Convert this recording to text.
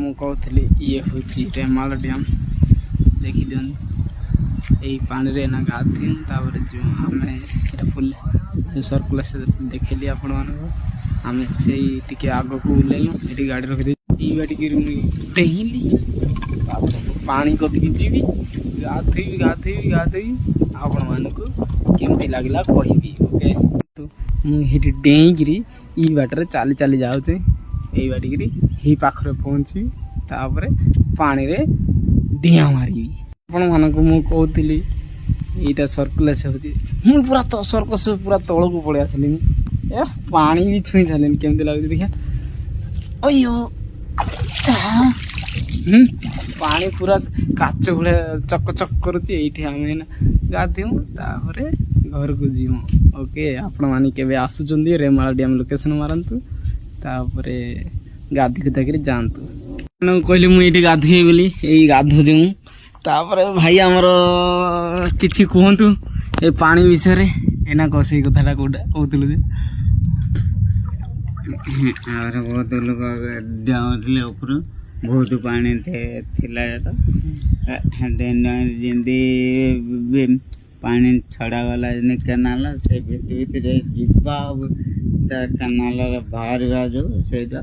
ମୁଁ କହୁଥିଲି ଇଏ ହେଉଛି ରେମାଳ ଡ୍ୟାମ୍ ଦେଖିଦିଅନ୍ତୁ। ଏଇ ପାଣିରେ ନା ଗାଧୋଇ ତାପରେ ଯେଉଁ ଆମେ ଏଇଟା ଫୁଲ ସର୍କୁଲାସ ଦେଖେଇଲି ଆପଣମାନଙ୍କୁ। ଆମେ ସେଇ ଟିକେ ଆଗକୁ ଓହ୍ଲେଇଲୁ, ଏଠି ଗାଡ଼ି ରଖିଦେଇ ଏଇ ବାଟିକି ଡେଇଁଲି, ତାପରେ ପାଣି କତିକି ଯିବି, ଗାଧୋଇବି ଆପଣମାନଙ୍କୁ କେମିତି ଲାଗିଲା କହିବି। ଓକେ, ମୁଁ ସେଇଠି ଡେଇଁକିରି ଏଇ ବାଟରେ ଚାଲି ଚାଲି ଯାଉଛି, ଏଇ ବାଟିକିରି ଏଇ ପାଖରେ ପହଞ୍ଚିବି, ତାପରେ ପାଣିରେ ଡିଆଁ ମାରିବି। ଆପଣମାନଙ୍କୁ ମୁଁ କହୁଥିଲି ଏଇଟା ସର୍କୁଲାସ ହେଉଛି। ମୁଁ ପୁରା ସର୍କସ ପୁରା ତଳକୁ ପଳେଇ ଆସିଲିନି, ଏ ପାଣି ବି ଛୁଇଁ ସାରିଲିନି। କେମିତି ଲାଗୁଛି ଦେଖିଆ। ଅಯ್ୟୋ ପାଣି ପୁରା କାଚ ଭଳିଆ ଚକ କରୁଛି। ଏଇଠି ଆମେ ଗାଧୋଇମୁ, ତାପରେ ଘରକୁ ଯିମୁ। ଓକେ, ଆପଣମାନେ କେବେ ଆସୁଛନ୍ତି ରେମାଳ ଡ୍ୟାମ୍ ଲୋକେସନ୍ ମାରନ୍ତୁ, ତାପରେ ଗାଧି ଗୁଧାକିରି ଯାଆନ୍ତୁ। କହିଲି ମୁଁ ଏଇଠି ଗାଧୋଇ ବୋଲି, ଏଇ ଗାଧୋଉଛି ମୁଁ। ତାପରେ ଭାଇ ଆମର କିଛି କୁହନ୍ତୁ ଏ ପାଣି ବିଷୟରେ। ଏଇନା କହ ସେଇ କଥାଟା କୋଉଟା କହୁଥିଲୁ ଯେ ଆହୁରି ବହୁତ ଲୋକ ଯାଉଥିଲେ ଉପରୁ, ବହୁତ ପାଣି ଥିଲା ଯେମିତି ପାଣି ଛଡ଼ାଗଲା ଯେମିତି କେନାଲ, ସେ ଭିତରେ ଯିବା କେନାଲରେ ବାହାରିବା ଯୋଉ ସେଇଟା